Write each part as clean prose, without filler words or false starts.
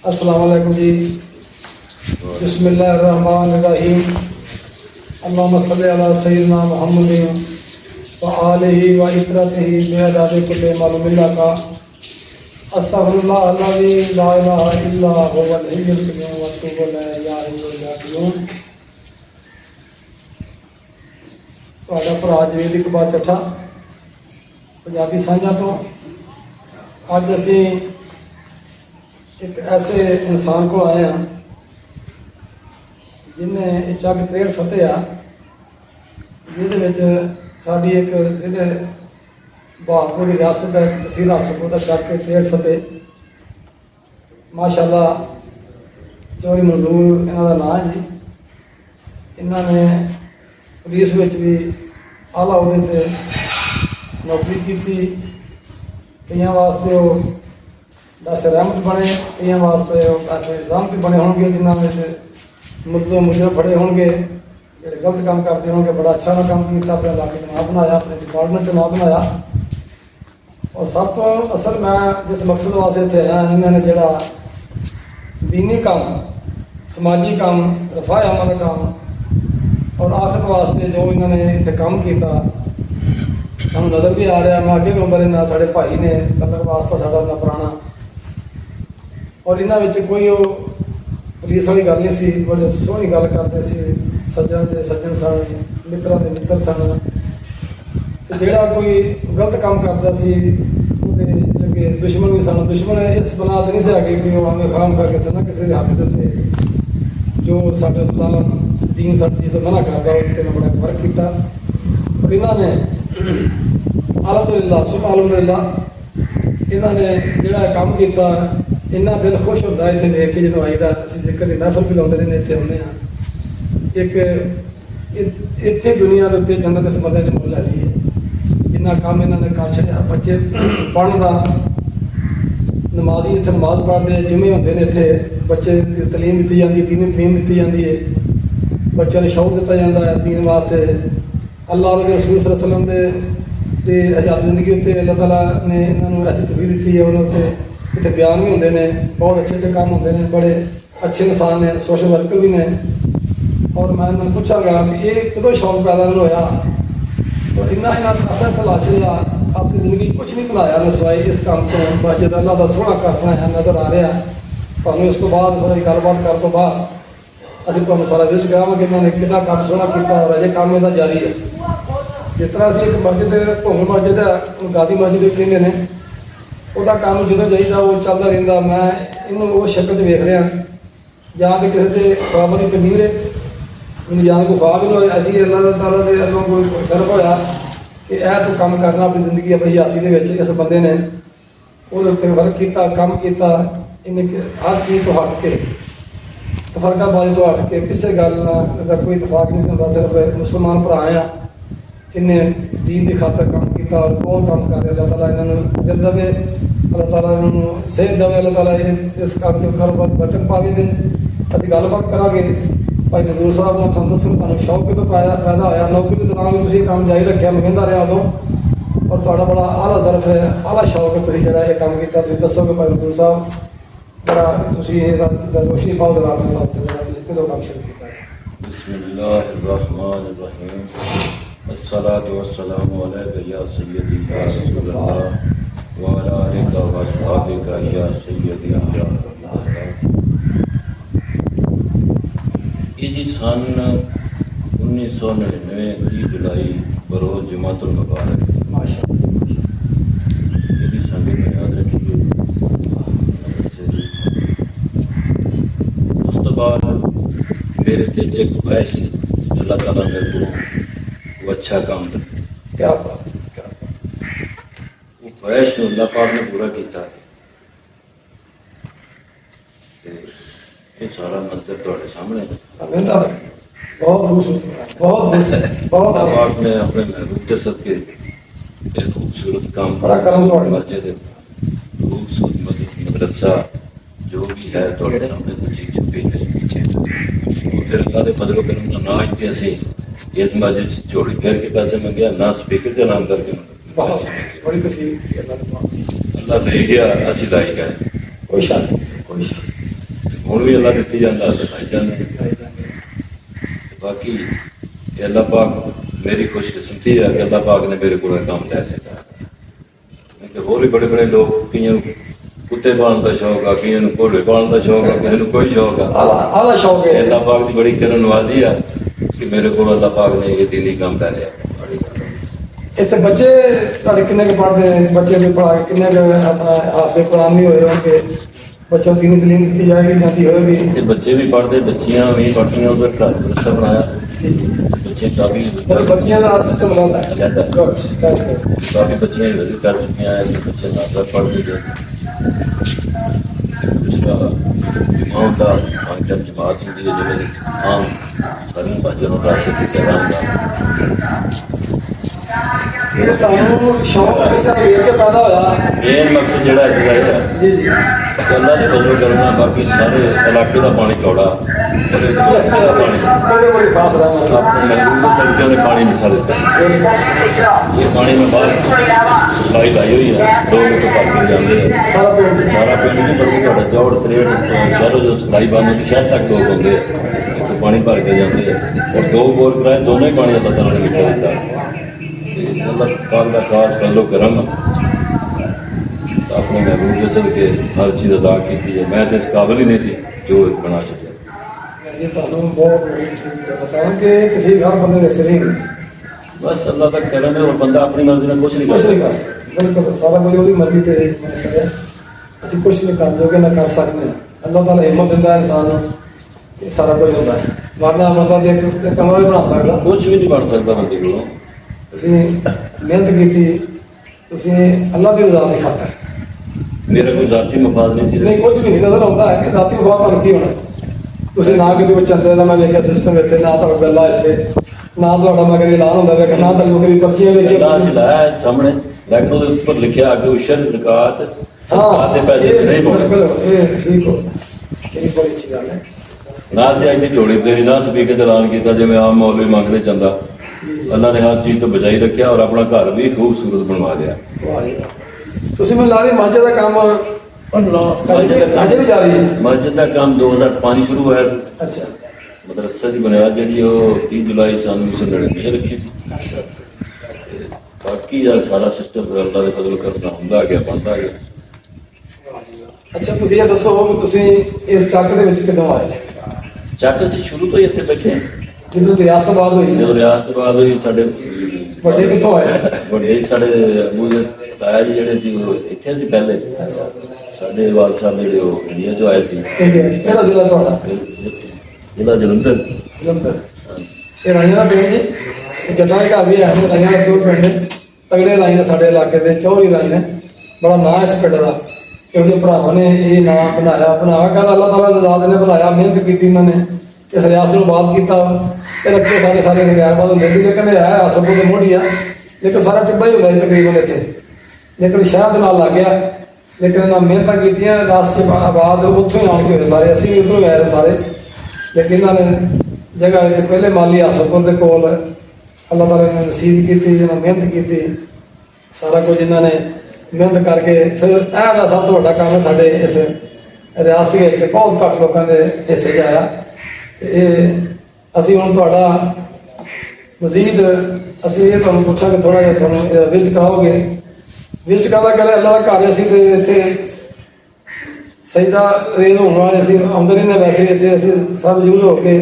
अस्सलाम वालेकुम जी। बिस्मिल्लाहिर्रहमानिर्रहीम। अल्लाहुम्मा सल्लि अला सय्यिदिना मुहम्मदिन व आलिहि व इत्रतिहि बिअदादि कुल्लि मालूमिन लका। अस्तगफिरुल्लाह अल्लज़ी ला इलाहा इल्ला हुवल हय्युल क़य्यूम व अतूबु इलैहि या हय्यु या क़य्यूम। ਤੁਹਾਡਾ ਭਰਾ ਜਵੇਦ ਇਕਬਾਲ ਚੱਠਾ ਪੰਜਾਬੀ ਸਾਂਝਾ ਤੋਂ ਅੱਜ ਅਸੀਂ एक ऐसे इंसान को आए हैं जिन्हें ये चग 63 फतेह आ जिहदे साड़ी एक जिले बहालपुर की रियासत का एक तहसील हासलपुर का चग 63 फतेह माशाअल्लाह चौरी मंजूर इन्हों का नाम है जी। इन्होंने पुलिस में भी आला उहदे ते नौकरी की, कई वास्ते वो वैसे रहमत बने, कई वास्ते वैसे जहमत बने होंगे, जिन्होंने मुजरम फड़े होंगे जोड़े गलत काम करते होंगे। बड़ा अच्छा ना काम किया, अपने इलाके च नाम बनाया, अपने डिपार्टमेंट च नाम बनाया। और सब तो असल मैं जिस मकसद वास्ते इतने आया, इन्होंने जोड़ा दीनी काम, समाजी काम, रफा अमन का काम और आखिरत वास्ते जो इन्होंने इतने काम किया सानू नज़र भी आ रहा। मैं अगे भी आंदा रहना, साढ़े भाई ने तलक वास्ता साढ़ा ना पुराना। और इन्होंने कोई वो पुलिस वाली गल नहीं सी, बड़े सोहनी गल करते सी, सज्जन के सज्जन सन, मित्रों के मित्र सन। जोड़ा कोई गलत काम करता सी उहदे चंगे दुश्मन भी सन। दुश्मन इस बुनियाद नहीं से आगे कि वो हमें खाम करके सन किसी के हक देते जो साढ़े इस्लाम दीन सब चीज़ मना करता उसने बड़ा फर्क किया। और इन्होंने अलहमदुलिल्लाह सुबह अलहमदुलिल्लाह इन्होंने जोड़ा काम किया, इन्ना दिल खुश होता इतने देख के जो आई असी जिक्र की महफल भी लाते रहने, इतने आने एक इतने दुनिया के उत्ते जन्नत इस बंदे ने मुल लै ली है। जिन्ना काम इन्होंने कर छड़िया, बच्चे पढ़ने का नमाजी इतने नमाज पढ़ते, जुमे होंगे ने, इतने बच्चे तलीम दी जाती, दीनी तलीम दी जाती है, बच्चों ने शौक दिता जाता है दीन वास्ते। अल्लाह और रसूल सल्लल्लाहु अलैहि वसल्लम के आज़ाद जिंदगी उत्ते अल्लाह ताला ने इन्होंने ऐसी तफरीर दी है। उन्होंने इतने बयान भी होंगे ने, बहुत अच्छे अच्छे काम होंगे ने, बड़े अच्छे इंसान ने, सोशल वर्कर भी ने। और मैं इन्होंने पूछागा कि ये कदों शौक पैदा नहीं होया और इन्ना इन्होंने पैसा तलाश लिया, अपनी जिंदगी कुछ नहीं बनाया ने सवाई इस काम को। मस्जिद अल्लाह का सोहना घर बनाया नज़र आ रहा। तो उस तो बाद थोड़ी गलबात कर तो बाद अभी तुम सारा विश करावे इन्होंने कि काम सोहना किया और अजे काम इनका जारी है। जिस तरह अभी एक मस्जिद भोंग मस्जिद है, गाजी मस्जिद कहते हैं, वह काम जो चाहिए वो चलता रहा। मैं इनू उस शक्ल वेख रहा जहाँ तो किसी के ख्वाबों की तमीर है, मैंने जान को ख्वाब ही नहीं हो। ऐसी अल्लाह ताला के अल्लों कोई शर्फ होया कि यह तो काम करना अपनी जिंदगी अपनी हयाती के इस बंदे ने वो वर्क किया, काम किया। इन्हें हर चीज़ तो हट के तफरकाबाजी तो हट के किसी गल का कोई इतफाक नहीं होता, सिर्फ मुसलमान भरा आ। इन्हें दीन की खातर काम किया और बहुत काम कर रहे। अल्लाह ताला इन्होंने अजर देवे, अल्लाह ताला इन्होंने सेहत देवे, अल्लाह ताला इस काम च कारोबार बरकत पावे दे। असीं गलबात करांगे भाई मजदूर साहब ने तुहानूं दस्सण तुहानूं शौक कितों पैदा होया। नौकरी के दौरान भी तुसीं काम जारी रखिया, मैं कहंदा रहा उदों, और तुहाडा बड़ा आला ज़र्फ है, आला शौक है। तुसीं जिहड़ा ये काम कीता, तुसीं दस्सोगे भाई मजदूर साहब बड़ा तुसीं इहदा रोशनी पाओ जरा अपने तौर ते तुसीं कितों काम शुरू कीता है। बिस्मिल्लाहिर्रहमानिर्रहीम। अस्सलातु वस्सलामु अलैका या सय्यदी या रसूलल्लाह व अला आलिका व अस्हाबिका या सय्यदी या रसूलल्लाह। ये जी सन 1999 30 जुलाई बरोज़ जुमातुल मुबारक ये संडी बुनियाद रखी गई। उस तो बाद मेरे दिल च ख्वाहिश अल्लाह ताला मेरे को वो अच्छा काम करे। क्या बात, क्या वो ख्वाहिश अल्लाह पाक ने पूरा किया। ये सारा मंदिर थोड़े सामने कहंदा भाई बहुत खूबसूरत बनाया, बहुत बहुत अल्लाह पाक ने अपने महबूब के सदके एक खूबसूरत काम बड़ा करम थोड़े मस्जिद खूबसूरत मस्जिद मदरसा जो भी है थोड़े सामने तो चीज छुपी नहीं। फिर अल्लाह के फजल करम का ना इतने असी इस मस्जिद झोड़ी फेर के पैसे मंगे ना स्पीकर के नाम करके बहुत बड़ी तकलीफ अल्लाह अल्लाह दे गया, असी लाई गए। कोई शक नहीं, कोई शक ਹੁਣ ਵੀ ਅੱਲਾ ਦਿੱਤੀ ਜਾਂਦਾ ਦਿਖਾਈ ਜਾਂਦੇ। ਬਾਕੀ ਇਹ ਅੱਲਾ ਪਾਕ ਮੇਰੀ ਖੁਸ਼ਕਿਸਮਤੀ है कि अल्लाह पाक ने मेरे को काम लै लिया। होर भी बड़े बड़े लोग कईयां कुत्ते पालन का शौक आ, कईयां घोड़े पालन का शौक आ, किसी कोई शौक आ। आला शौक है अल्लाह पाक की बड़ी करम नवाजी है कि मेरे को अल्लाह पाक ने ये दीनी काम लै लिया। इतने बच्चे तुहाडे किन्ने के पढ़ते हैं? बच्चे भी पढ़ा के किन्ने के अपना हाफिज़ कुरान नहीं होए होंगे? बच्चों की तालीम दी जाएगी जाती होगी? इतने बच्चे भी पढ़ते, बच्चियां भी पढ़ती, उधर घर मदरसा बनाया, बच्चे काफ़ी बच्चियां का सिस्टम लैंदा लैंदा है। काफ़ी बच्चियां भी कर चुकी हैं, ऐसे बच्चे नाजर पढ़ गए। दूसरा इमाम का जब जमात होती है जो मेरी आम सारी भाजनों का राशि कह रहा ये ਤੁਹਾਨੂੰ ਸ਼ੌਕ ਕਿਸੇ ਨੂੰ ਵੇਖ ਕੇ ਪੈਦਾ ਹੋਇਆ? मेन मकसद जोड़ा इतना है जी जी कि अल्लाह के फजल करना, बाकी सारे इलाके का पानी चौड़ा, पानी बड़ी बड़ी खास रहमत अपने महबूब सदके ने पानी मिठा देता है। ये पानी में बाहर सप्लाई लाई हुई है, लोग तो भर कर जाते हैं सारा पिंड सारा पिंड नहीं बल्कि थोड़ा चौड़ त्रेट शहरों जो सप्लाई बंद होती शहर तक लोग आते हैं तो पानी भर के जाते हैं। और 2 बोर कराए, दोनों ही पानी अल्लाह तआला ने मिठा देता है। अल्लाह पाक का खास फजलो करम अपने महबूब के सदके हर चीज़ अदा की है। मैं तो इस काबिल ही नहीं सी जो बना चुका। ये ਤੁਹਾਨੂੰ ਬਹੁਤ ਬੜੀ ਚੀਜ਼ ਹੈ बताऊं कि किसी हर बंदे ਦੇ ਸਿਰ ਹੀ ਹੁੰਦੀ। बस अल्लाह तक करम है और बंदा अपनी मर्जी में कुछ नहीं कर ਕੁਛ ਨਹੀਂ सकता। ਕਰ ਸਕਦਾ, ਬਿਲਕੁਲ ਸਾਰਾ ਕੁਝ ਉਹਦੀ ਮਰਜ਼ੀ ਤੇ ਮਨਸਰ ਹੈ। ਅਸੀਂ ਕੁਛ ਨਹੀਂ ਕਰ ਜੋਗੇ ਨਾ ਕਰ ਸਕਦੇ ਹਾਂ। ਅੱਲਾਹ ਤਾਲਾ ਹਿੰਮਤ ਦਿੰਦਾ ਇਨਸਾਨ ਨੂੰ ਕਿ ਸਾਰਾ ਕੁਝ ਹੁੰਦਾ ਹੈ। ਵਰਨਾ ਬੰਦਾ ਦੇ ਕਮਰਾ ਨਹੀਂ ਬਣਾ ਸਕਦਾ। कुछ भी नहीं बन सकता बंदे को। ਤੁਸੀਂ ਮਿਹਨਤ ਕੀਤੀ, ਤੁਸੀਂ ਅੱਲਾਹ ਦੀ ਰਜ਼ਾ ਦੀ ਖਾਤਰ, मेरा कोई जाती मफाद नहीं सी। ਨਹੀਂ ਕੁਝ ਵੀ ਨਹੀਂ ਨਜ਼ਰ ਆਉਂਦਾ ਹੈ ਕਿ ਜ਼ਾਤੀ ਵਫਾ ਤੁਹਾਨੂੰ ਕੀ ਹੋਣਾ। ਤੁਸੀਂ ਨਾ ਕਿਤੇ ਉਹ ਚੰਦੇ ਦਾ ਮੈਂ ਵੇਖਿਆ ਸਿਸਟਮ ਇੱਥੇ, ਨਾ ਤੁਹਾਡਾ ਗੱਲਾ ਇੱਥੇ, ਨਾ ਤੁਹਾਡਾ ਮੈਂ ਕਦੀ ਐਲਾਨ ਹੁੰਦਾ ਵੇਖਿਆ, ਨਾ ਤੁਹਾਨੂੰ ਕਦੀ ਪਰਚੀਆਂ ਵੇਖੀਆਂ। अल्लाह चलाया है सामने, लेकिन उसके ऊपर लिखा आगे उशर ज़कात सरकार के पैसे नहीं पाने। बिल्कुल ये ठीक हो, ये बड़ी अच्छी गल है। ना से अज की झोड़ी फेरी, ना स्पीकर से ऐलान किया जिवें आम मौलवी मंगते चंदा। अल्लाह ने हर चीज़ तो बचाई रखा और अपना घर भी खूबसूरत बनवा दिया। वाह जी वाह। ਤੁਸੀਂ ਮੈਨੂੰ ਲੱਗਦਾ ਮਾਝੇ ਦਾ ਕੰਮ ਅਜੇ ਵੀ ਜਾਰੀ ਹੈ? मस्जिद का काम 2005 शुरू होया। ਅੱਛਾ मदरसे की बुनियाद जी 30 जुलाई सन 1999 रखी थी। ਅੱਛਾ ਅੱਛਾ। ते बाकी यार सारा सिस्टम फिर अल्लाह के फजल करना ਹੁੰਦਾ ਗਿਆ ਬਣਦਾ ਗਿਆ। ਵਾਹ ਜੀ ਵਾਹ। ਅੱਛਾ ਤੁਸੀਂ ਇਹ ਦੱਸੋ ਕਿ ਤੁਸੀਂ ਇਸ ਚੱਕ ਦੇ ਵਿੱਚ ਕਦੋਂ ਆਏ? ਚੱਕ ਅਸੀਂ ਸ਼ੁਰੂ ਤੋਂ ਹੀ ਇੱਥੇ ਬੈਠੇ ਹਾਂ। ਜਦੋਂ ਰਿਆਸਤ ਆਬਾਦ ਹੋਈ ਜਦੋਂ ਰਿਆਸਤ ਬਾਅਦ ਹੋਈ ਸਾਡੇ ਵੱਡੇ ਕਿੱਥੋਂ ਆਏ? ਵੱਡੇ ਸਾਡੇ ਅਬੂ ਦੇ ਤਾਇਆ ਜੀ ਜਿਹੜੇ ਸੀ ਉਹ ਇੱਥੇ ਸੀ ਪਹਿਲੇ। ਅੱਛਾ ਸਾਡੇ ਵਾਲ ਸਾਹਿਬ ਜਿਹੜੇ ਉਹ ਇੰਡੀਆ ਤੋਂ ਆਏ ਸੀ। ਇੰਡੀਆ 'ਚ ਕਿਹੜਾ ਜ਼ਿਲ੍ਹਾ ਤੁਹਾਡਾ? ਜ਼ਿਲ੍ਹਾ ਜਲੰਧਰ। ਜਲੰਧਰ। ਇਹ ਰਾਈਆਂ ਦਾ ਪਿੰਡ ਜੀ, ਇਹ ਜੱਟਾਂ ਦੇ ਘਰ ਵੀ ਹੈ ਨੇ, ਰਾਈਆਂ ਦਾ ਪਿਓਰ ਪਿੰਡ ਹੈ। ਤਗੜੇ ਰਾਈ ਨੇ ਸਾਡੇ ਇਲਾਕੇ ਦੇ, ਚੌਧਰੀ ਰਾਈ ਨੇ, ਬੜਾ ਨਾਂ ਇਸ ਪਿੰਡ ਦਾ। ਇਹੋ ਜਿਹੇ ਭਰਾਵਾਂ ਨੇ ਇਹ ਨਾਂ ਬਣਾਇਆ, ਬਣਾ ਕੇ ਅੱਲਾਹ ਤਾਲਾ ਦੀ ਰਜ਼ਾ ਨੇ ਬਣਾਇਆ, ਮਿਹਨਤ ਕੀਤੀ ਇਹਨਾਂ ਨੇ, ਇਸ ਰਿਆਸਤ ਨੂੰ ਆਬਾਦ ਕੀਤਾ। ਇਹ ਰੱਖੇ ਸਾਡੇ ਸਾਰੇ ਗੈਰਬਾਦ ਹੁੰਦੇ ਸੀ, ਲੇਕਿਨ ਇਹ ਹੈ ਆਸਰਪੁਰ ਦੇ ਮੋਢੀ ਆ, ਲੇਕਿਨ ਸਾਰਾ ਟਿੱਬਾ ਹੀ ਹੁੰਦਾ ਸੀ ਤਕਰੀਬਨ ਇੱਥੇ, ਲੇਕਿਨ ਸ਼ਹਿਰ ਦੇ ਨਾਲ ਲੱਗ ਗਿਆ। ਲੇਕਿਨ ਇਹਨਾਂ ਮਿਹਨਤਾਂ ਕੀਤੀਆਂ, ਰਿਆਸਤ 'ਚ ਆਬਾਦ ਉੱਥੋਂ ਹੀ ਆਣ ਕੇ ਹੋਏ ਸਾਰੇ, ਅਸੀਂ ਵੀ ਉੱਧਰੋਂ ਹੀ ਆਏ ਸਾਰੇ। ਲੇਕਿਨ ਇਹਨਾਂ ਨੇ ਜਗ੍ਹਾ ਇੱਥੇ ਪਹਿਲੇ ਮਾਲੀ ਆਸਰਪੁਰ ਦੇ ਕੋਲ ਅੱਲਾਹ ਤਾਲਾ ਨੇ ਨਸੀਬ ਕੀਤੀ, ਇਹਨਾਂ ਮਿਹਨਤ ਕੀਤੀ, ਸਾਰਾ ਕੁਝ ਇਹਨਾਂ ਨੇ ਮਿਹਨਤ ਕਰਕੇ ਫਿਰ ਇਹ ਜਿਹੜਾ ਸਭ ਤੋਂ ਵੱਡਾ ਕੰਮ ਸਾਡੇ ਇਸ ਰਿਆਸਤ ਵਿੱਚ ਬਹੁਤ ਘੱਟ ਲੋਕਾਂ ਦੇ ਹਿੱਸੇ 'ਚ ਆਇਆ। ਇਹ ਅਸੀਂ ਹੁਣ ਤੁਹਾਡਾ ਮਜ਼ੀਦ ਅਸੀਂ ਇਹ ਤੁਹਾਨੂੰ ਪੁੱਛਾਂਗੇ, ਥੋੜ੍ਹਾ ਜਿਹਾ ਤੁਹਾਨੂੰ ਵਿਜ਼ਿਟ ਕਰਾਓਗੇ। ਵਿਜ਼ਿਟ ਕਰਦਾ ਕਹਿੰਦੇ ਅੱਲਾਹ ਦਾ ਘਰ ਅਸੀਂ ਤੇ ਇੱਥੇ ਸਜਦਾ ਰੇਜ਼ ਹੋਣ ਵਾਲੇ ਅਸੀਂ ਆਉਂਦੇ ਰਹਿੰਦੇ, ਵੈਸੇ ਇੱਥੇ ਅਸੀਂ ਸਭ ਯੂਜ਼ ਹੋ ਕੇ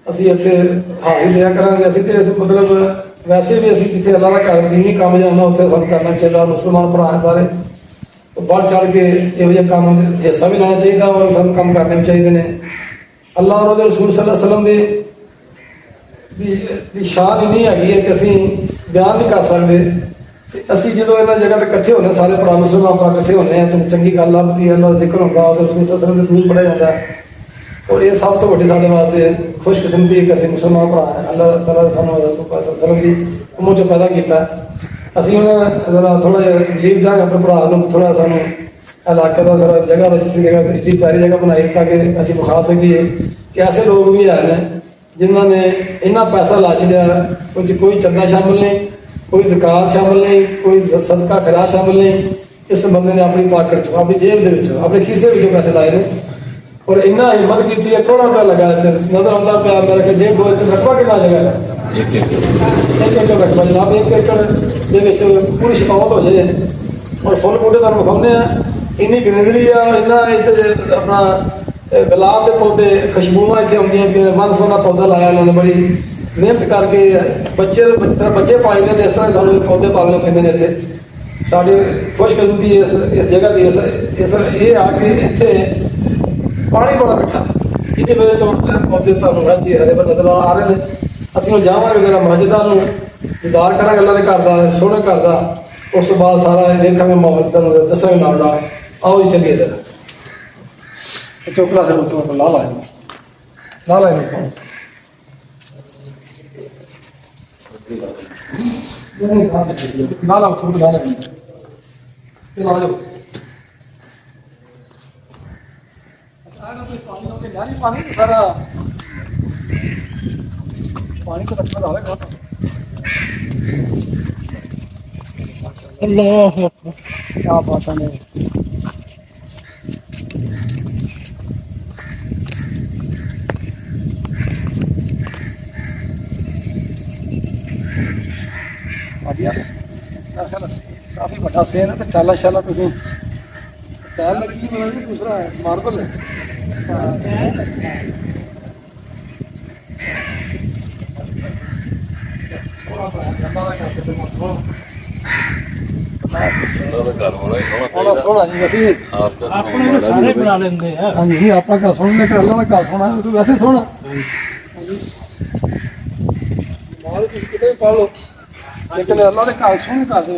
ਅਸੀਂ ਇੱਥੇ ਹਾਜ਼ਰੀ ਦਿਆ ਕਰਾਂਗੇ। ਅਸੀਂ ਤੇ ਮਤਲਬ ਵੈਸੇ ਵੀ ਅਸੀਂ ਜਿੱਥੇ ਅੱਲਾਹ ਦਾ ਘਰ ਦੀਨੀ ਕੰਮ ਜਾਣਾ ਉੱਥੇ ਸਾਨੂੰ ਕਰਨਾ ਚਾਹੀਦਾ। ਮੁਸਲਮਾਨ ਭਰਾ ਹੈ ਸਾਰੇ, बढ़ चढ़ के ਇਹੋ ਜਿਹੇ ਕੰਮ ਹਿੱਸਾ ਵੀ ਲੈਣਾ ਚਾਹੀਦਾ ਔਰ ਸਾਨੂੰ ਕੰਮ ਕਰਨੇ ਵੀ ਚਾਹੀਦੇ ਨੇ। ਅੱਲਾਹ ਔਰ ਉਹਦੇ ਰਸੂਲ ਸੱਲੱਲਾਹੁ ਅਲੈहि ਵਸੱਲਮ ਦੀ ਸ਼ਾਨ ਇੰਨੀ ਹੈਗੀ ਹੈ ਕਿ ਅਸੀਂ ਬਿਆਨ ਨਹੀਂ ਕਰ ਸਕਦੇ। ਅਸੀਂ ਜਦੋਂ ਇਹਨਾਂ ਜਗ੍ਹਾ ਤੇ ਇਕੱਠੇ ਹੁੰਦੇ ਸਾਰੇ ਭਰਾ ਮੁਸਲਮਾਨ ਭਰਾ ਇਕੱਠੇ ਹੁੰਦੇ ਆ ਤਾਂ ਚੰਗੀ ਗੱਲ ਲੱਭਦੀ ਹੈ, ਅੱਲਾਹ ਦਾ ਜ਼ਿਕਰ ਹੁੰਦਾ, ਉਹਦੇ ਰਸੂਲ ਸੱਲੱਲਾਹੁ ਅਲੈहि ਵਸੱਲਮ ਦੇ ਦੂਰ ਪੜਿਆ ਜਾਂਦਾ ਔਰ ਇਹ ਸਭ ਤੋਂ ਵੱਡੀ ਸਾਡੇ ਵਾਸਤੇ ਖੁਸ਼ਕਿਸਮਤੀ ਹੈ ਕਿ ਅਸੀਂ ਮੁਸਲਮਾਨ ਭਰਾ ਹੈ। ਅੱਲਾਹ ਤਾਲਾ ਸਾਨੂੰ ਹਜ਼ਰਤ ਪਾਕ ਸੱਲੱਲਾਹੁ ਅਲੈहि ਵਸੱਲਮ ਦੀ ਉਮਰ 'ਚੋਂ ਪੈਦਾ ਕੀਤਾ। ਅਸੀਂ ਹੁਣ ਜ਼ਰਾ ਥੋੜ੍ਹਾ ਜਿਹਾ ਤਕਲੀਫ ਦਾਂਗੇ ਆਪਣੇ ਭਰਾ ਨੂੰ, ਥੋੜ੍ਹਾ ਸਾਨੂੰ ਇਲਾਕੇ ਦਾ ਥੋੜ੍ਹਾ ਜਗ੍ਹਾ ਦਾ ਜਿੱਥੇ ਜਗ੍ਹਾ ਇੱਡੀ ਪਿਆਰੀ ਜਗ੍ਹਾ ਬਣਾਈ ਤਾਂ ਕਿ ਅਸੀਂ ਵਿਖਾ ਸਕੀਏ ਕਿ ਐਸੇ ਲੋਕ ਵੀ ਹਨ ਜਿਨ੍ਹਾਂ ਨੇ ਇੰਨਾ ਪੈਸਾ ਲਾ ਛੱਡਿਆ, ਉਹ 'ਚ ਕੋਈ ਚੰਦਾ ਸ਼ਾਮਿਲ ਨਹੀਂ, ਕੋਈ ਜ਼ਕਾਤ ਸ਼ਾਮਿਲ ਨਹੀਂ, ਕੋਈ ਸਦਕਾ ਖੈਰਾਤ ਸ਼ਾਮਿਲ ਨਹੀਂ। ਇਸ ਬੰਦੇ ਨੇ ਆਪਣੀ ਪਾਕਟ 'ਚੋਂ, ਆਪਣੀ ਜੇਬ ਦੇ ਵਿੱਚੋਂ, ਆਪਣੇ ਖੀਸੇ ਵਿੱਚੋਂ ਪੈਸੇ ਲਾਏ ਨੇ और इन्ना हिम्मत की है, करोड़ों रुपया लगा नजर आता पाया मेरे को 1.5-2 एकड़ रकबा कितना जगह है, 1 एकड़ 1 एकड़ रकबा जनाब। 1 एकड़ पूरी शिकावत हो जाए और फुल बूटे तुम विखाने इन्नी ग्रीनरी है, इन्ना अपना गुलाब के पौधे खुशबूआ इतने आउंदियां पे, मन सोना पौधा लाया इन्होंने बड़ी मेहनत करके। बच्चे बच्चे पालते हैं, इस तरह सानू पौधे पालने पैंदे ने इत्थे। साडी खुशकिस्मती इस जगह की इस ये आ कि इत्थे पानी बड़ा मिठा जिहदी वजह तो पौधे तुहानू हर चीज़ हरे भरे नजर आ रहे हैं। असीं हुण जावांगे जरा मस्जिदां नूं दीदार करांगे अल्लाह के घर दा, सोहणे घर दा, उस तो बाद सारा वेखांगे माहौल तुहानू दस्सांगे नाल नाल। आओ जी चलिए जरा चोकला से तो ला ला थोड़ा ला ला पानी सारा पानी तो रखना डालेगा। अल्लाह क्या बात है। काफी बड़ा सेन है, तो चाला शाला तुम टाइल लगी दूसरा है मार्बल है। सोहना जी वैसे सारे बना लेंगे हैं। हाँ जी अपना घर सोहना, लेकिन अल्लाह का घर सोहना है वैसे सोहना। कितने पढ़ लो लेकिन अल्लाह के घर सोहने कर दे।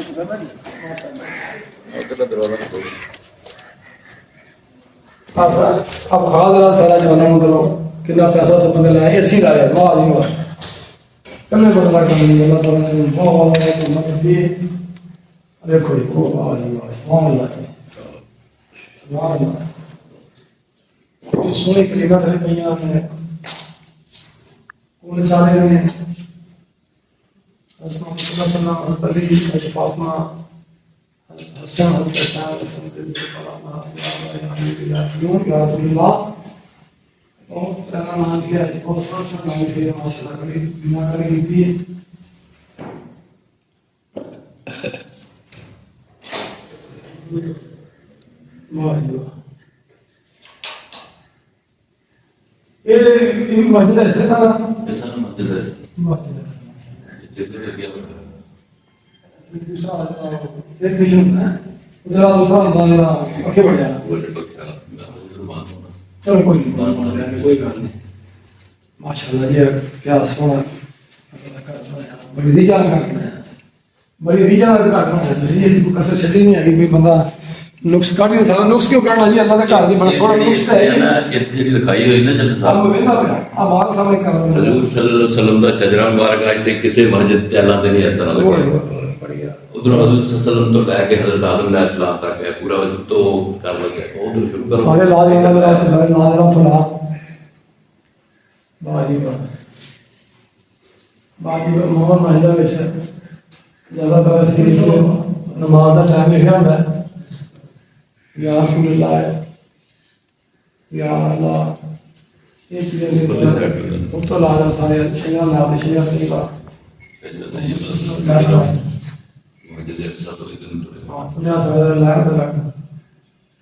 अब खा जरा सारा जमाना मतलब कितना पैसा से बंदे लाया, एसी लाया, वाह जी वाह, कन्ने बड़ा काम नहीं अल्लाह ताला ने बहुत मदद दी। देखो जी वो वाह जी वाह, सुभान अल्लाह सुभान अल्लाह। ये सोने कलीमा थले पईयां ने कौन चाले ने हज़रत अली, हज़रत फातिमा, हसन, हज़रत हसन, बहुत प्यारा नाम दिया है, बहुत सोच नाम दिया माशाल्लाह, बड़ी बिना करे दी है। ये इन मस्जिद ऐसे था, ऐसा ना मस्जिद है मस्जिद ऐसे जितने भी किया बता एक मिशन है जरा दूसरा होता है जरा पक्के बढ़ जाना। वो पक्का मुसलमान होना। चलो कोई नहीं, बात बढ़ जाएगी, कोई गल नहीं। माशाल्लाह जी क्या सोहना बड़ी रीझां कर बनाया, बड़ी रीझां कर बनाया। तुसीं ये कसर छड्डी नहीं आई कोई बंदा नुक्स काढ़ के सारा नुक्स क्यों करना जी, अल्लाह के घर दी बड़ा सोहना नुक्स है ना। इत्थे जेहड़ी लिखाई होई ना जद हम साहब वेंदा पिया आ बात सामने कर रहा हजूर सल्लल्लाहु अलैहि वसल्लम दा शजरा मुबारक आज तक किसी मस्जिद चला ते नहीं इस तरह लगे। बढ़िया उधर हजूर सल्लल्लाहु अलैहि वसल्लम तो लैके हजरत आदम अलैहिस्सलाम तक है पूरा तो कर लगे उधर शुरू करो सारे लाज इन्ना दे तो सारे लाज रहा तो ला बाजी मोहम्मद मस्जिद विच ज़्यादातर असीं नमाज का टाइम लिखा होंदा है या रसूलुल्लाह या अल्लाह, ये चीज़ें तो लाज सारे शजरा लाते शजरा तरीका मस्जिद अक्सा तो इधर हाँ तो यहाँ सारे लाया तो लग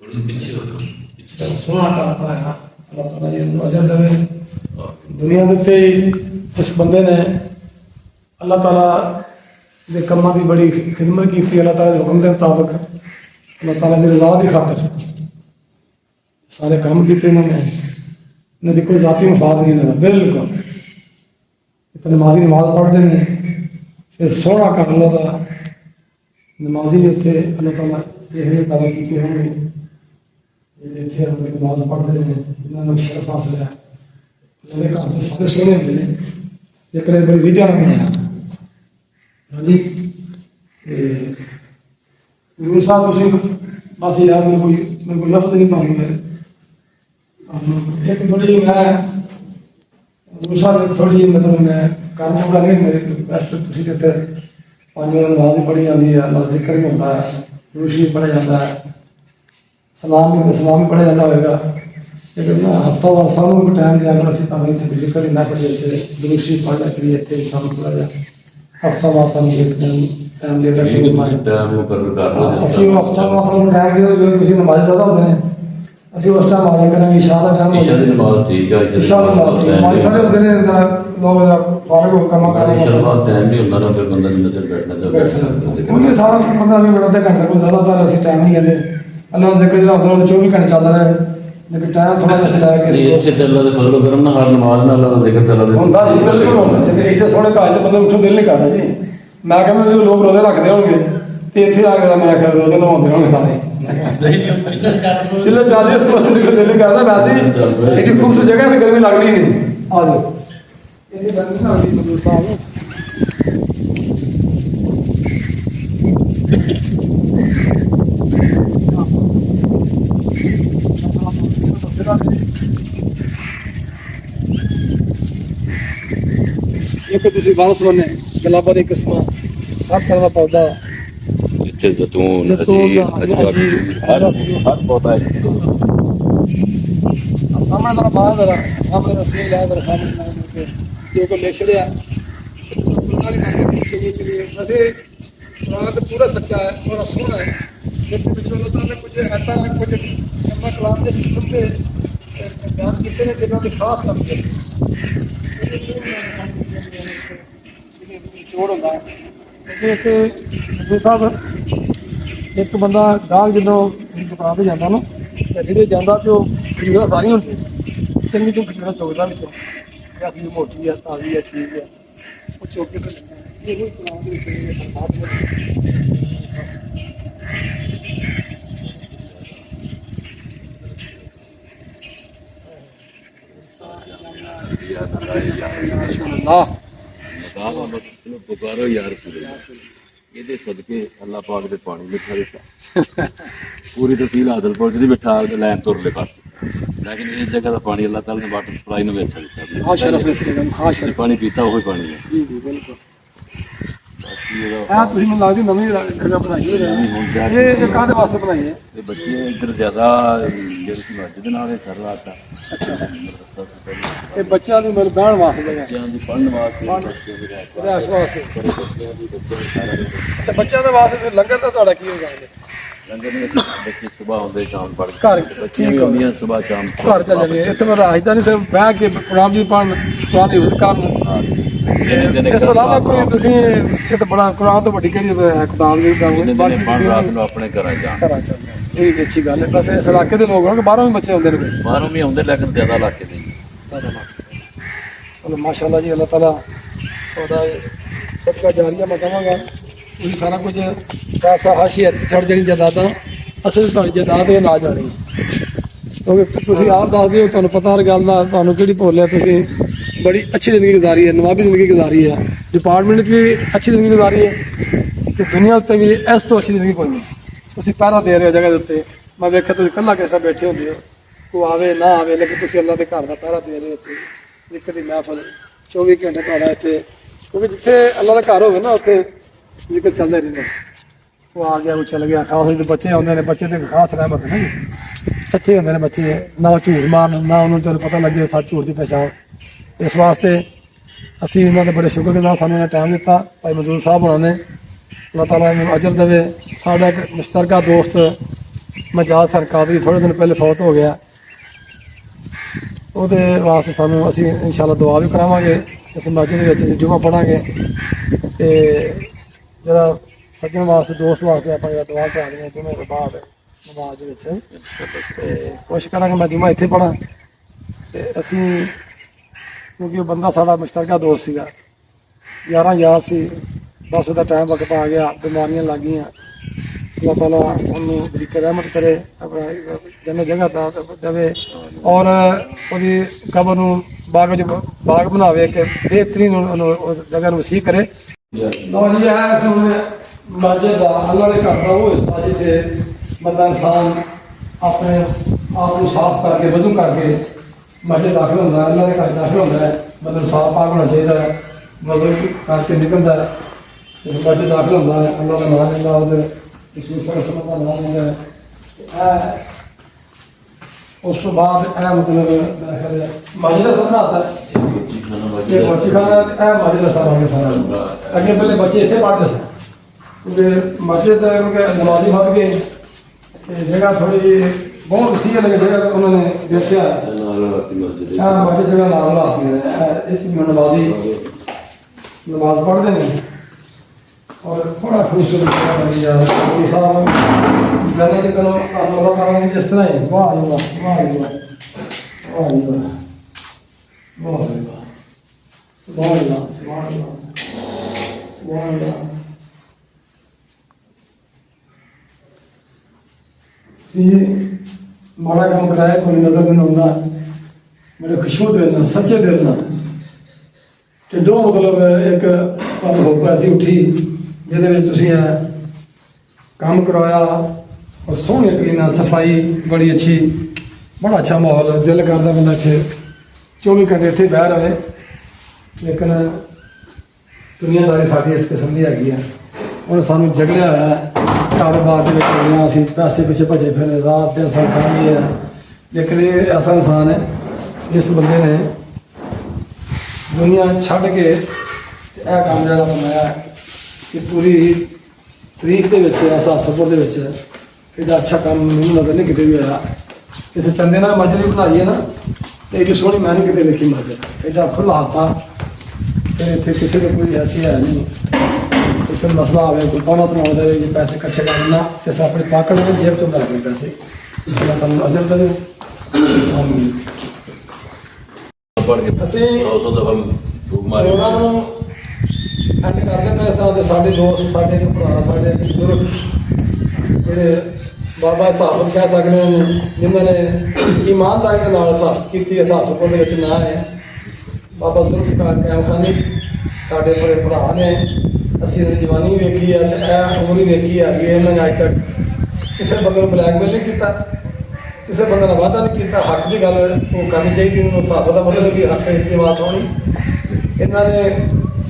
थोड़ी पीछे हो सोना करता है। अल्लाह ताला ये नजर देवे दुनिया के इस बंदे ने अल्लाह ताला दे कम्मां की बड़ी खिदमत की, अल्लाह ताला के हुक्म के मुताबिक अल्लाह ताला की रजा की खातर सारे काम किए इन्होंने। इन्हें कोई जाती मफाद नहीं इन्होंने बिल्कुल। इतने नमाजी नमाज पढ़ते हैं फिर सोहना कर अल्लाह ताला नमाजी इतने अल्लाह ताला ये पैदा किए होंगे इतने नमाज पढ़ते हैं, इन्होंने शरफ हासिल है। अल्लाह के घर सारे सोहने होंगे ने, लेकिन बड़ी रीझां बनाया। हाँ जी गुरु साहब तुम बस यार मेरे कोई लफ्ज नहीं पाऊंगा एक थोड़ी जी मैं गुरु साहब थोड़ी जी मतलब मैं कर पाऊंगा नहीं मेरे बेस्ट तुम कहते 5 बजे नमाज भी पढ़ी जाती है, अल्लाह जिक्र भी होता है, रोशी भी पढ़ा जाता है, सलाम भी पढ़ा जाता होगा। ਲੇਕਿਨ ਨਾ ਹਫ਼ਤਾਵਾਰ ਸਾਨੂੰ ਕੋਈ ਟਾਈਮ ਦਿਆ ਕਰੋ, ਅਸੀਂ ਤੁਹਾਨੂੰ ਇੱਥੇ ਜ਼ਿਕਰ ਦੀ ਮਹਿਫਿਲ ਵਿੱਚ ਦਰੂਸ਼ੀ ਪੜ੍ਹ ਲਿਆ ਕਰੀਏ, ਇੱਥੇ ਵੀ ਸਾਨੂੰ ਥੋੜ੍ਹਾ ਜਿਹਾ ਹਫ਼ਤਾਵਾਰ ਸਾਨੂੰ ਇੱਕ ਦਿਨ ਟਾਈਮ ਦੇ ਦਿਆ ਕਰੋ। ਟਾਈਮ ਮੁਕਰਰ ਕਰ ਲਓ ਅਸੀਂ ਉਹ ਹਫ਼ਤਾਵਾਰ ਸਾਨੂੰ ਟਾਈਮ ਦੇ ਦਿਓ, ਜਦੋਂ ਤੁਸੀਂ ਨਮਾਜ਼ ਜ਼ਿਆਦਾ ਹੁੰਦੇ ਨੇ ਅਸੀਂ ਉਸ ਟਾਈਮ ਆ ਜਾ ਕਰਾਂਗੇ। ਇਸ਼ਾ ਦਾ ਟਾਈਮ ਈਸ਼ਾ ਦੀ ਨਮਾਜ਼ ਠੀਕ ਆ ਇਸ਼ਾ ਦੀ ਨਮਾਜ਼ ਠੀਕ, ਨਮਾਜ਼ ਸਾਰੇ ਹੁੰਦੇ ਨੇ ਲੋਕ ਫਾਰਗ ਹੋ ਕੰਮਾਂ ਕਾਰਾਂ ਈਸ਼ਾ ਬਾਅਦ ਟਾਈਮ ਨਹੀਂ ਹੁੰਦਾ ਨਾ, ਫਿਰ ਬੰਦਾ ਜਿੰਨਾ ਚਿਰ ਬੈਠਣਾ ਉਹਨੇ ਸਾਰਾ 15 ਮਿੰਟ ਅੱਧੇ ਘੰਟੇ ਕੋਈ ਜ਼ਿਆਦਾਤਰ ਅਸੀਂ ਟਾਈਮ ਨਹੀਂ ਲੈਂਦੇ। ਅੱਲਾਹ ਦਾ ਜ਼ਿਕਰ ਜਿਹੜਾ ਹੁੰਦਾ ਉਹ 24 ਘੰਟੇ ਚੱਲਦਾ ਰਹੇ, ਲੇਕਿਨ ਟਾਈਮ ਥੋੜਾ ਜਿਹਾ ਲੈ ਕੇ ਇੱਥੇ ਤੇ ਅੱਲਾ ਦੇ ਫਜ਼ਲ ਕਰਮ ਨਾਲ ਹਰ ਨਮਾਜ਼ ਨਾਲ ਅੱਲਾ ਦਾ ਜ਼ਿਕਰ ਤੇ ਅੱਲਾ ਦੇ ਹੁੰਦਾ ਜੀ, ਬਿਲਕੁਲ ਹੁੰਦਾ। ਜੇ ਇੱਡੇ ਸੋਹਣੇ ਕਾਜ ਤੇ ਬੰਦੇ ਉੱਠਣ ਦਿਲ ਨਹੀਂ ਕਰਦਾ ਜੀ। ਮੈਂ ਕਹਿੰਦਾ ਜਦੋਂ ਲੋਕ ਰੋਜ਼ੇ ਰੱਖਦੇ ਹੋਣਗੇ ਤੇ ਇੱਥੇ ਆ ਕੇ ਮੇਰਾ ਖਿਆਲ ਰੋਜ਼ੇ ਨਵਾਉਂਦੇ ਹੋਣਗੇ ਸਾਰੇ। ਚਲੋ ਚਾਹਦੇ ਉਸ ਬੰਦੇ ਨੂੰ ਦਿਲ ਨਹੀਂ ਕਰਦਾ, ਵੈਸੇ ਹੀ ਇੰਨੀ ਖੂਬਸੂਰਤ ਜਗ੍ਹਾ ਤੇ ਗਰਮੀ ਲੱਗਦੀ ਨਹੀਂ। ਆ ਜਾਓ ਇੰਨੀ ਗਰਮੀ ਨਾ ਲੱਗਦੀ ਮਜ਼ਦੂਰ ਸਾਹਿਬ ਨੂੰ। ਇੱਕ ਤੁਸੀਂ ਵਾਰਸ ਬਣੇ ਗੁਲਾਬਾਂ ਦੀ ਕਿਸਮਾਂ, ਹਰ ਤਰ੍ਹਾਂ ਦਾ ਪੌਦਾ, ਇੱਥੇ ਜ਼ੈਤੂਨ ਜ਼ੈਤੂਨ ਦਾ, ਹਰ ਪੌਦਾ ਹੈ। ਸਾਹਮਣੇ ਦਾ ਬਾਹਰ ਦਾ ਸਾਹਮਣੇ ਦਾ ਸੇਲ ਹੈ, ਦਾ ਸਾਹਮਣੇ ਨਾ ਕਿ ਜੋ ਕੋ ਲਿਖ ਛੜਿਆ ਵੈਸੇ ਕੁਰਾਨ ਪੂਰਾ ਸੱਚਾ ਹੈ ਔਰ ਸੋਹਣਾ ਹੈ, ਲੇਕਿਨ ਵਿੱਚੋਂ ਅੱਲਾਹ ਤਾਲਾ ਨੇ ਕੁਝ ਐਸਾ ਕੁਝ ਨੰਬਰ ਕਲਾਮ ਦੇ ਕਿਸਮ ਦੇ ਬਿਆਨ ਕੀਤੇ ਨੇ ਜਿਹਨਾਂ ਦੀ ਖਾਸ ਕਰਦੇ ਜੋੜ ਹੁੰਦਾ ਹੈ। ਸਾਹਿਬ ਇੱਕ ਬੰਦਾ ਗਾਹਕ ਜਦੋਂ ਦੁਕਾਨ ਤੇ ਜਾਂਦਾ ਨਾ, ਜਿਹਦੇ ਜਾਂਦਾ ਤੇ ਉਹ ਖਜੂਰਾਂ ਸਾਰੀਆਂ ਹੁੰਦੀਆਂ ਚੰਗੀ ਤੋਂ ਖਜੂਰਾਂ ਚੁੱਕਦਾ ਵਿੱਚੋਂ, ਜਾਂ ਫਿਰ ਮੋਟੀ ਆ, ਤਾਜ਼ੀ ਆ, ਠੀਕ ਆ, ਉਹ ਚੁੱਕ ਕੇ ਇਹੋ ਚਲਾਉਣ ਦੇ ਵਿੱਚ ਪੁਕਾਰੋ ਯਾਰ ਇਹਦੇ ਸਦਕੇ ਅੱਲਾਹ ਪਾਕ ਦੇ ਪਾਣੀ ਮਿੱਠਾ ਦਿੱਤਾ। ਪੂਰੀ ਤਫਸੀਲ ਹਾਜ਼ਰ ਪਹੁੰਚਦੀ ਬਿਠਾ ਕੇ ਲੈਣ ਤੁਰਲੇ ਪਾਸੇ, ਲੇਕਿਨ ਇਸ ਜਗ੍ਹਾ ਦਾ ਪਾਣੀ ਅੱਲਾਹ ਤਾਲਾ ਨੇ ਵਾਟਰ ਸਪਲਾਈ ਨੂੰ ਵੇਚ ਦਿੱਤਾ। ਖਾਸ ਸ਼ਰਫ ਇਸ ਜਗ੍ਹਾ ਨੂੰ, ਖਾਸ ਸ਼ਰਫ ਪਾਣੀ ਪੀਤਾ ਉਹੀ ਪਾਣੀ ਹੈ। ਜੀ ਜੀ ਬਿਲਕੁਲ। ਆ ਤੁਸੀਂ ਮੈਨੂੰ ਲੱਗਦੀ ਨਵੀਂ ਜਗ੍ਹਾ ਬਣਾਈ ਹੈ, ਇਹ ਕਾਹਦੇ ਵਾਸਤੇ ਬਣਾਈ ਹੈ? ਇਹ ਬੱਚੇ ਇੱਧਰ ਜ਼ਿਆਦਾ ਜਿਹੜੀ ਮਸਜਿਦ ਨਾਲ ਇਹ ਕਰ ਰਹਾ था। ਅੱਛਾ, ਇਹ ਬੱਚਿਆਂ ਦੀ ਮਤਲਬ ਬਹਿਣ ਵਾਸਤੇ ਜਗ੍ਹਾ, ਬੱਚਿਆਂ ਦੀ ਪੜ੍ਹਨ ਵਾਸਤੇ, ਰਿਹਾਇਸ਼ ਵਾਸਤੇ। ਅੱਛਾ, ਬੱਚਿਆਂ ਦੇ ਵਾਸਤੇ ਫਿਰ ਲੰਗਰ ਦਾ ਤੁਹਾਡਾ ਕੀ ਹੋਗਾ? ਲੰਗਰ ਦੇ ਵਿੱਚ ਬੱਚੇ ਸੁਬਾਹ ਆਉਂਦੇ ਸ਼ਾਮ ਪੜ੍ਹ ਕੇ, ਘਰ ਬੱਚੀਆਂ ਵੀ ਆਉਂਦੀਆਂ ਸੁਬਾਹ ਸ਼ਾਮ ਘਰ ਚੱਲ ਜਾਂਦੇ ਇੱਥੇ ਮੈਂ ਰਾਜਦਾ ਨਹੀਂ ਸਿਰਫ ਬਹਿ ਕੇ ਕੁਰਾਨ ਦੀ ਪੜ੍ਹਨ, ਕੁਰਾਨ ਦੀ ਹਿਫਜ਼ ਕਰਨ। ਇਸ ਤੋਂ ਇਲਾਵਾ ਕੋਈ ਤੁਸੀਂ ਇਹ ਤਾਂ ਬੜਾ ਕੁਰਾਨ ਤੋਂ ਵੱਡੀ ਕਿਹੜੀ ਕਿਤਾਬ ਦੀ ਬਾਕੀ ਰਾਤ ਨੂੰ ਆਪਣੇ ਘਰਾਂ ਜਾਣ। ਘਰਾਂ ਚੱਲਦੇ ਇਹ ਵੀ ਅੱਛੀ ਗੱਲ ਹੈ। ਬਸ ਇਸ ਇਲਾਕੇ ਦੇ ਲੋਕ ਹੋਣ ਕਿ ਬਾਹਰੋਂ ਵੀ ਬੱਚੇ ਆਉਂਦੇ ਨੇ? ਬਾਹਰੋਂ ਵੀ ਆਉਂਦੇ, ਲੇਕਿਨ ਜ਼ਿਆਦਾ ਇਲਾਕੇ ਦੇ। ਚਲੋ ਮਾਸ਼ਾਅੱਲਾ ਜੀ, ਅੱਲਾਹ ਤਾਲਾ ਤੁਹਾਡਾ ਸਦਕਾ ਜਾਰੀਆ ਮੈਂ ਕਹਾਂਗਾ। ਤੁਸੀਂ ਸਾਰਾ ਕੁਝ ਪੈਸਾ ਹਾਸ਼ੀਅਤ ਛੱਡ ਜਾਣੀ ਜਾਇਦਾਦਾਂ, ਅਸਲ ਤੁਹਾਡੀ ਜਾਇਦਾਦ ਇਹ ਨਾ ਜਾਣੀ, ਕਿਉਂਕਿ ਤੁਸੀਂ ਆਪ ਦੱਸਦੇ ਹੋ, ਤੁਹਾਨੂੰ ਪਤਾ ਹਰ ਗੱਲ ਦਾ, ਤੁਹਾਨੂੰ ਕਿਹੜੀ ਭੁੱਲ ਹੈ। ਤੁਸੀਂ ਬੜੀ ਅੱਛੀ ਜ਼ਿੰਦਗੀ ਗੁਜ਼ਾਰੀ ਹੈ, ਨਵਾਬੀ ਜ਼ਿੰਦਗੀ ਗੁਜ਼ਾਰੀ ਹੈ, ਡਿਪਾਰਟਮੈਂਟ 'ਚ ਵੀ ਅੱਛੀ ਜ਼ਿੰਦਗੀ ਗੁਜ਼ਾਰੀ ਹੈ, ਤੇ ਦੁਨੀਆ ਉੱਤੇ ਵੀ ਇਸ ਤੋਂ ਅੱਛੀ ਜ਼ਿੰਦਗੀ ਕੋਈ ਨਹੀਂ। ਤੁਸੀਂ ਪਹਿਰਾ ਦੇ ਰਹੇ ਹੋ ਜਗ੍ਹਾ ਦੇ ਉੱਤੇ। ਮੈਂ ਵੇਖਿਆ ਤੁਸੀਂ ਇਕੱਲਾ ਕਿਸ ਤਰ੍ਹਾਂ ਬੈਠੇ ਹੁੰਦੇ ਹੋ, ਕੋਈ ਆਵੇ ਨਾ ਆਵੇ, ਲੇਕਿਨ ਤੁਸੀਂ ਅੱਲਾਹ ਦੇ ਘਰ ਦਾ ਪਹਿਰਾ ਦੇ ਰਹੇ ਹੋ। ਉੱਤੇ ਜ਼ਿਕਰ ਦੀ ਮਹਿਫਲ 24 ਘੰਟੇ ਤੁਹਾਡਾ ਇੱਥੇ, ਕਿਉਂਕਿ ਜਿੱਥੇ ਅੱਲਾਹ ਦਾ ਘਰ ਹੋਵੇ ਨਾ ਉੱਥੇ ਜ਼ਿਕਰ ਚੱਲਦਾ ਰਹਿੰਦਾ। ਉਹ ਆ ਗਿਆ, ਉਹ ਚੱਲ ਗਿਆ। ਖਾਸ ਜਿਹੜੇ ਬੱਚੇ ਆਉਂਦੇ ਨੇ, ਬੱਚੇ ਤੇ ਖਾਸ ਰਹਿਮਤ ਹੈ ਨਾ ਜੀ, ਸੱਚੇ ਹੁੰਦੇ ਨੇ ਬੱਚੇ, ਨਾ ਉਹ ਝੂਠ ਮਾਰਨ, ਨਾ ਉਹਨੂੰ ਤੁਹਾਨੂੰ ਪਤਾ ਲੱਗੇ ਸੱਚ ਝੂਠ ਦੀ ਪਛਾਣ। ਇਸ ਵਾਸਤੇ ਅਸੀਂ ਇਹਨਾਂ ਦੇ ਬੜੇ ਸ਼ੁਕਰਗੁਜ਼ਾਰ, ਸਾਨੂੰ ਇਹਨਾਂ ਟਾਈਮ ਦਿੱਤਾ। ਭਾਈ ਮਜ਼ਦੂਰ ਸਾਹਿਬ ਹੋਣਾ ਨੇ, ਅੱਲਾਹ ਤਾਲਾ ਇਹਨੂੰ ਅਜਰ ਦੇਵੇ। ਸਾਡਾ ਇੱਕ ਮੁਸ਼ਤਰਕਾ ਦੋਸਤ ਮਜਾਦ ਸਰਕਾਰੀ ਥੋੜ੍ਹੇ ਦਿਨ ਪਹਿਲੇ ਫੌਤ ਹੋ ਗਿਆ, ਉਹਦੇ ਵਾਸਤੇ ਸਾਨੂੰ ਅਸੀਂ ਇਨਸ਼ਾਅੱਲਾ ਦੁਆ ਵੀ ਕਰਾਵਾਂਗੇ। ਇਸ ਮਸਜਿਦ ਦੇ ਵਿੱਚ ਅਸੀਂ ਜੁਮਾ ਪੜ੍ਹਾਂਗੇ, ਅਤੇ ਜਿਹੜਾ ਸੱਜਣ ਵਾਸਤੇ, ਦੋਸਤ ਵਾਸਤੇ ਆਪਾਂ ਜਿਹੜਾ ਦੁਆ ਕਰਾ ਦੇਣੀ ਜੁਮੇ ਤੋਂ ਬਾਅਦ ਨਮਾਜ਼ ਦੇ ਵਿੱਚ, ਅਤੇ ਕੋਸ਼ਿਸ਼ ਕਰਾਂਗੇ ਮੈਂ ਜੁਮਾ ਇੱਥੇ ਪੜ੍ਹਾਂ। ਅਤੇ ਅਸੀਂ, ਕਿਉਂਕਿ ਉਹ ਬੰਦਾ ਸਾਡਾ ਮੁਸ਼ਤਰਕਾ ਦੋਸਤ ਸੀਗਾ, 11 ਯਾਰ ਸੀ, ਬਸ ਉਹਦਾ ਟਾਈਮ ਵਕਤ ਆ ਗਿਆ, ਬਿਮਾਰੀਆਂ ਲੱਗ ਗਈਆਂ। ਅੱਲਾਹ ਤਾਲਾ ਉਹਨੂੰ ਬਰੀਕ ਰਹਿਮਤ ਕਰੇ, ਆਪਣਾ ਜੰਨਤ ਜਗ੍ਹਾ ਦੇਵੇ, ਔਰ ਉਹਦੀ ਕਬਰ ਨੂੰ ਬਾਗ ਬਣਾਵੇ, ਕਿ ਬਿਹਤਰੀਨ ਉਸ ਜਗ੍ਹਾ ਨੂੰ ਵਸੀਹ ਕਰੇ। ਲਓ ਜੀ, ਹੈ ਮਸਜਿਦ ਦਾ, ਅੱਲਾਹ ਦੇ ਘਰ ਦਾ ਉਹ ਹਿੱਸਾ ਜਿੱਥੇ ਬੰਦਾ ਇਨਸਾਨ ਆਪਣੇ ਆਪ ਨੂੰ ਸਾਫ਼ ਕਰਕੇ, ਵਜ਼ੂ ਕਰਕੇ ਮਸਜਿਦ ਦਾਖਲ ਹੁੰਦਾ ਹੈ, ਅੱਲਾਹ ਦੇ ਘਰ ਦਾਖਲ ਹੁੰਦਾ ਹੈ। ਬੰਦੇ ਨੂੰ ਸਾਫ਼ ਪਾਕ ਹੋਣਾ ਚਾਹੀਦਾ ਹੈ, ਵਜ਼ੂ ਕਰਕੇ ਨਿਕਲਦਾ ਹੈ, ਮਸਜਿਦ ਦਾਖਲ ਹੁੰਦਾ ਹੈ, ਅੱਲਾਹ ਦਾ ਨਾਮ ਲੈਂਦਾ, ਉਹਦੇ ਰਸੂਲ ਸੱਲੱਲਾਹੁ ਅਲੈਹਿ ਵਸੱਲਮ ਦਾ ਨਾਮ ਲੈਂਦਾ ਹੈ। उस तो बाद मतलब मस्जिद का सामना आता है ये बच्ची खाना मस्जिद का सामना सारा अगे पहले बच्चे इतने पढ़ते थे क्योंकि मस्जिद क्योंकि नमाजी बद गए जगह थोड़ी बहुत सी लगे जगह उन्होंने देखा मस्जिद जगह नाल आती है नमाजी नमाज पढ़ते हैं और बड़ा खूबसूरत जगह बनी यार गुरु साहब जाने के तरह अल्लाह ताला ने जिस तरह ही वाह जी वाह वाह जी वाह वाह जी वाह वाह जी वाह सुभान अल्लाह सुभान अल्लाह सुभान अल्लाह ये माड़ा काम कराया कोई नजर नहीं आਉਂਦਾ बड़े खुशबू दिल ਨਾਲ सच्चे दिल ਨਾਲ ਢਿੱਡੋਂ मतलब एक पर होप ऐसी उठी ਜਿਹਦੇ ਵਿੱਚ ਤੁਸੀਂ काम करवाया और सोहनी क्लीना सफाई बड़ी अच्छी बड़ा अच्छा माहौल दिल करता बंदा इतने 24 घंटे इतने बह रहे लेकिन दुनियादारी साड़ी इस किस्म की हैगी है उन्हें सानू जगलिया होया कारोबार के लिया असी पैसे पिछे भजे फिरने रात दिन सब काम ही है लेकिन ये ऐसा इंसान है इस बंदे ने दुनिया छड़ के यह काम जो बनाया कि पूरी तरीक के हसासपुर के एडा अच्छा काम मैंने नजर नहीं कितने भी आया किसी चंदे ना मस्जिद भी बनाई है ना तो एडी सोहनी मैं नहीं कितने देखी मस्जिद एडा खुला हाथा फिर इतने किसी को कोई ऐसी है नहीं किसी मसला आए कोई पाना तो ना दे जी पैसे कच्चे करना जैसे अपनी पाकड़ में जेब तो लगे पैसे अल्लाह तुम अजर दे ਅਸੀਂ ਪ੍ਰੋਗਰਾਮ ਨੂੰ ਐਂਡ ਕਰਦੇ ਪਏ ਸਾਂ ਤੇ ਸਾਡੇ ਦੋਸਤ ਸਾਡੇ ਭਰਾ ਸਾਡੇ ਬਜ਼ੁਰਗ ਜਿਹੜੇ ਬਾਬਾ ਸਾਫਤ ਕਹਿ ਸਕਦੇ ਹਾਂ ਜਿਨ੍ਹਾਂ ਨੇ ਇਮਾਨਦਾਰੀ ਦੇ ਨਾਲ ਸਾਫਤ ਕੀਤੀ ਹੈ ਹਸਾਸਪੁਰ ਦੇ ਵਿੱਚ ਨਾਂ ਹੈ ਬਾਬਾ ਜ਼ੁਲਫਕਾਰ ਕਾਇਮ ਖਾਨੀ ਸਾਡੇ ਬੜੇ ਭਰਾ ਨੇ ਅਸੀਂ ਇਹਦੀ ਜਵਾਨੀ ਵੇਖੀ ਹੈ ਤੇ ਇਹ ਉਮਰ ਹੀ ਵੇਖੀ ਹੈ ਕਿ ਇਹਨਾਂ ਨੇ ਅੱਜ ਤੱਕ ਕਿਸੇ ਬੰਦੇ ਨੂੰ ਬਲੈਕਮੇਲ ਨਹੀਂ ਕੀਤਾ किसी बंद ने वादा नहीं किया हक की गल वो करनी चाहिए उन्होंने साफ का मतलब भी हक की बात होनी इन्होंने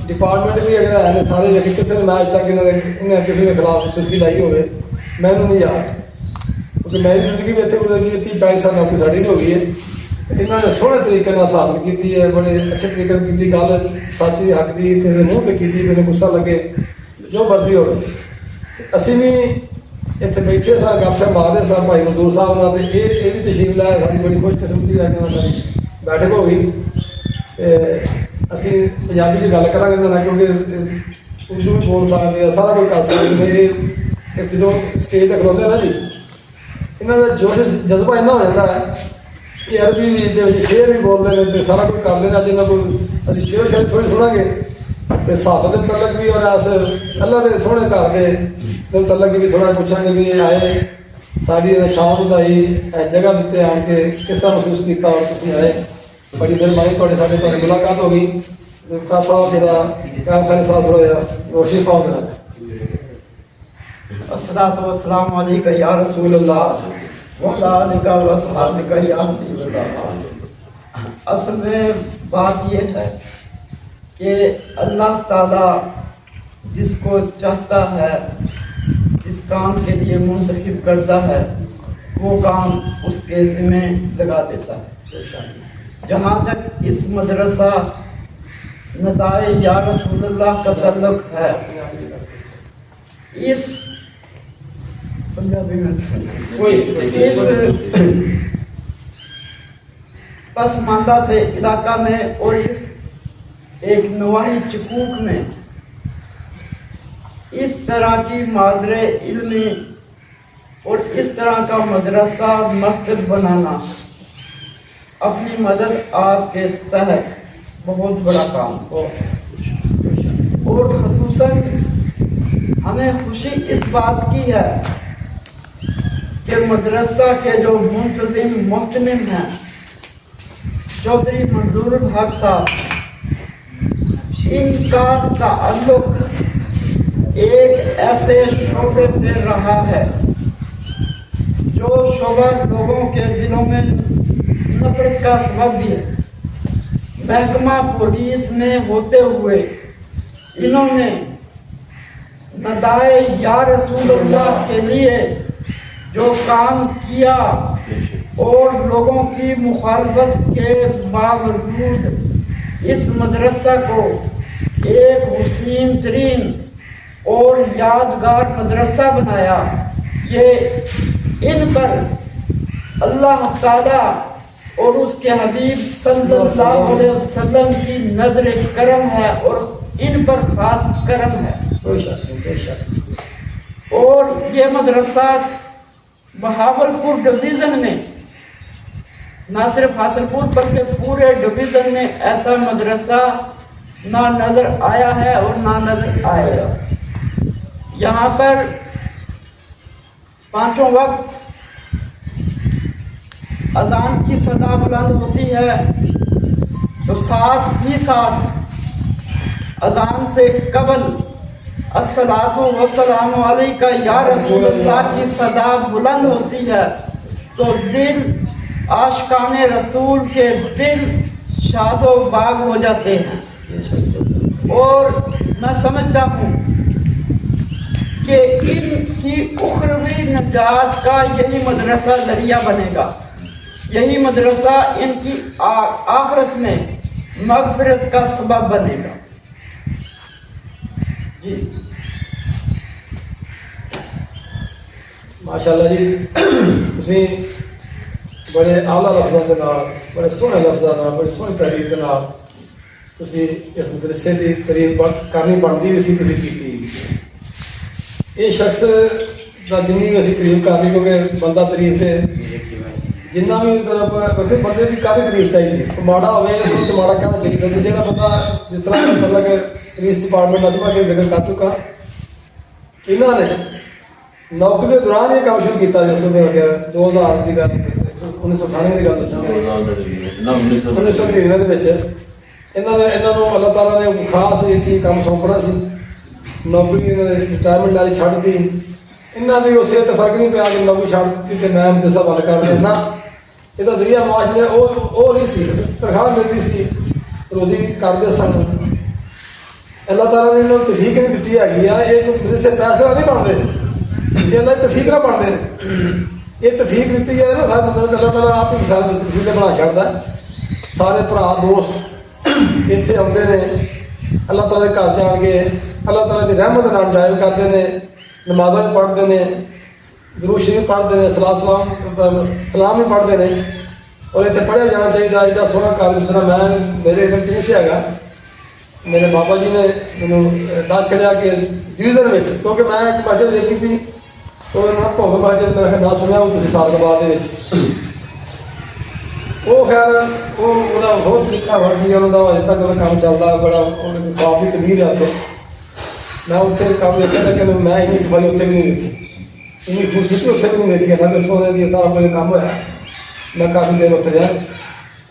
डिपार्टमेंट भी अगर है सारे वेखे किसी ने मैं अज तक इन्हें किसी के खिलाफ सुर्खी लाई हो मैनू नहीं याद क्योंकि मेरी जिंदगी भी इतने गुजर गई 30-40 साल नौकरी साड़ी नहीं हो गई है इन्होंने सोहने तरीके साबित की है बड़े अच्छे तरीके की गल सच की हक की किसी मुँह पर की मैंने गुस्सा लगे जो मर्जी हो असी भी इतने बैठे सा गपशप मारते सा भाई मजदूर साहब ना ये भी तशरीफ लाया साड़ी बड़ी खुशकिस्मती सारी बैठक हो गई असी पंजाबी च गल करा क्योंकि उर्दू भी बोल सकते हैं सारा कुछ कर सकते हैं जो स्टेज तक खलोते ना जी इन्हों का जोश जज्बा इन्ना हो जाता है कि अरबी भी शेर भी बोलते हैं तो सारा कुछ करते हैं जिन्होंने कोई अभी शेर शायद थोड़ी सुनांगे तो साहब के तलक भी और अस अल्लाह के सोहने घर के तलक भी थोड़ा पूछा भी ये आए साड़ी शाम बधाई जगह दिते आन के किस तरह महसूस किया और तुम आए बड़ी मेहरबानी थोड़े साढ़े तो मुलाकात हो गई साहब मेरा काम खाने साहब थोड़ा जहा रोशनी पाओ रख अस्सलातु वस्सलामु अलैका या रसूल अल्लाह व अला आलिका व अस्हाबिका या हबीबल्लाह। असल में बात ये है कि अल्लाह ताला जिसको चाहता है इस काम के लिए मुंतखब करता है वो काम उसके ज़िम्मे लगा देता है। जहाँ तक इस मदरसा नदाए या रसूलुल्लाह का ताल्लुक है इस पंजाबी में इस पसमानदा से इलाका में और इस एक नवाही चकूक में इस तरह की मादरे इल्मी और इस तरह का मदरसा मस्जिद बनाना अपनी मदद आपके तहत बहुत बड़ा काम हो और ख़ुसूसन हमें खुशी इस बात की है कि मदरसा के जो मुंतज़िम मोहतमिम हैं चौधरी मंजूरुल हक साहब इनका ताल्लुक एक ऐसे शोबे से रहा है जो शोबा लोगों के दिलों में नफरत का सबब भी है। महकमा पुलिस में होते हुए इन्होंने नदाए या रसूलुल्लाह के लिए जो काम किया और लोगों की मुखालफत के बावजूद इस मदरसा को एक हुसीन तरीन और यादगार मदरसा बनाया। ये इन पर अल्लाह ताला और उसके हबीब सल्लल्लाहु अलैहि वसल्लम की नजर करम है और इन पर खास करम है। कोई शक नहीं, कोई शक नहीं। और ये मदरसा बहावलपुर डिवीज़न में, ना सिर्फ हासिलपुर बल्कि पूरे डिवीज़न में ऐसा मदरसा ना नज़र आया है और ना नज़र आएगा। यहाँ पर पांचों वक्त अजान की सदा बुलंद होती है, तो साथ ही साथ अजान से कबल अस्सलातु वस्सलामु अलैका या रसूलल्लाह की सदा बुलंद होती है, तो दिल आशिकाने रसूल के दिल शादो बाग हो जाते हैं। और मैं समझता हूँ कि इनकी उखरवी निजात का यही मदरसा जरिया बनेगा। यही मदरसा इनकी आखिरत में मगफिरत का सबब बनेगा। जी माशाअल्लाह जी, ਤੁਸੀਂ बड़े आला लफ्ज़ों के नाल, बड़े सोहने लफ्ज़ों नाल, बड़ी सोहनी तारीफ के नाल ਤੁਸੀਂ इस मदरसे की तारीफ करनी बनती भी सी, ਤੁਸੀਂ ਕੀਤੀ। ਇਹ शख्स ਦਾ जिन्नी भी ਅਸੀਂ तारीफ करनी, क्योंकि बंदा तारीफ से जिन्ना भी तरफ वैसे बंदे की काहदी तारीफ चाहिए, माड़ा होवे तो माड़ा कहना चाहिए। तो जो बंदा जिस तरह मतलब कि पुलिस डिपार्टमेंट नजमा के जिक्र कर चुका, इन्होंने नौकरी के दौरान ये काम शुरू किया। जिस मेरा क्या 2000 की गल, 1998 की गल दसा, 1999 इन्होंने अल्लाह ताला ने खास ये चीज़ काम सौंपना सी। नौकरी इन्होंने रिटायरमेंट लाई छड़ दी। इन्हों की उस तो फर्क नहीं पाया कि नौकरी छड़ दी तो मैं मदरसा बंद कर देना। यदा जरिया माश ने वो नहीं सी, तनख्वाह मिलती सी, रोजी करते सन। अल्लाह ताला ने इन्होंने तौफीक नहीं दी है। ये मदरसे पैसा नहीं बनते, ये अल्लाह तौफीक ना बनते हैं। ये तौफीक दी है ना सारे बंदे, अल्लाह ताला आप ही विशाल वसीले बना छड़ता। सारे भरा दोस्त इतने आते हैं, अल्लाह ताला के घर जान के अल्लाह ताला की रहमत नाम जायब करते हैं, नमाजा भी पढ़ते हैं, दरूद शरीफ पढ़ते हैं, सलाम भी पढ़ते हैं। और इतने पढ़िया जाना चाहिए। एडा सोहना घर जिस तरह मैं मेरे इधर च नहीं से है, मेरे बाबा जी ने मैंने दस छड़िया कि डिवीजन में, क्योंकि मैं एक मस्जिद देखी सी, तो ना भोग मस्जिद मेरा ना सुनिया वो तुम सादबाद वो खैर वो बहुत तरीका हुआ कि उन्होंने अजे तक काम चलता बड़ा काफ़ी तमीर है। उत्थे मैं उत्थे काम देखा, लेकिन मैं इन्नी सफाई उत्थे भी नहीं देखी, इन्नी खूबसूरती उत्थे भी नहीं देखी। ना सोने की सारा कुछ काम होया, मैं काफ़ी देर उत्थे रहा,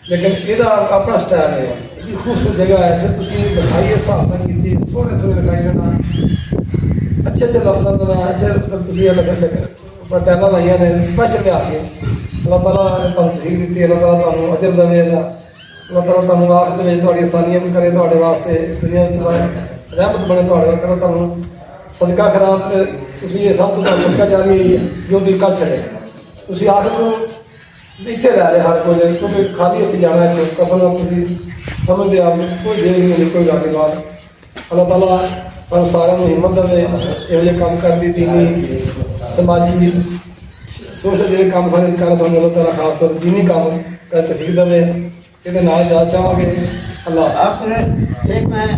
लेकिन यदा अपना स्टाइल है, इतनी खूबसूरत जगह है। फिर तुम लिखाई हिसाब नाल की, सोहने सोहने लिखाई देना, अच्छे अच्छे लफ्ज़ों के नाल अच्छे टैला लाइया ने स्पैशल लिया के। अल्लाह ताला ने तुहानूं तौफीक दी, अल्लाह ताला तुहानूं अजर देवे, अल्लाह ताला तुहानूं आखिरत में तुहाडी आसानियां भी करे, तुहाडे वास्ते दुनिया विच रहमत बने, तुहाडे वास्ते तुहानूं सदका खैरात तुसीं ये सब तो सदका जारी है जो दिल कर छड़े। तुसीं आखिर नूं इत्थे रह रहे हर कोई, क्योंकि खाली हत्थी जाना है कफन तुसीं समझदे आप कोई जेब नहीं, कोई गल नहीं बात। अल्लाह ताला सानूं सारिआं नूं हिम्मत देवे, इहो जिहे काम करदी दीनी समाजी सोशल जो काम सारे कर अल्लाह ताला खास तौर दीनी काम का तौफीक देवे। ये नाल जा चाहांगे अल्लाह। आखिर एक मैं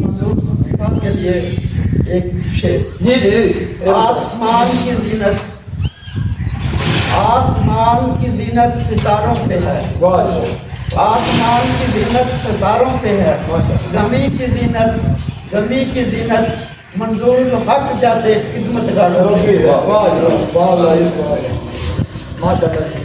मंजूर साहब के लिए एक शेर। जी जी। आसमान की जीनत, आसमान की जीनत सितारों से है। वाह। आसमान की जीनत सितारों से है, ज़मीन की जीनत, ज़मीन की जीनत मंजूर हक जैसे खिदमतगारों से। वाह वाह, माशाअल्लाह।